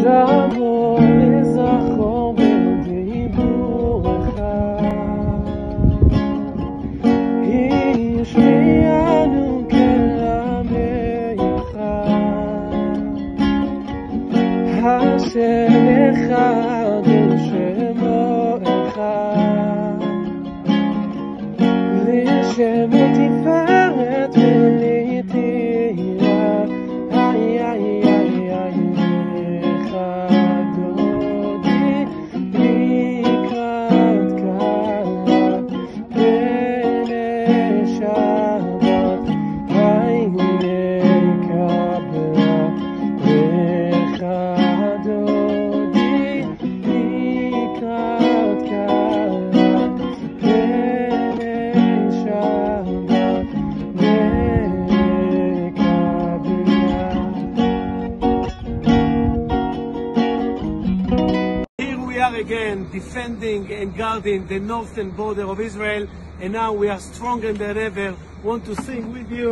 שמור וזכור בדיבור אחד, השמיענו כעמך, אשר אחד ושמו אחד, לשמו תפארת ולתהילה. Again defending and guarding the northern border of Israel, and now we are stronger than ever. Want to sing with you.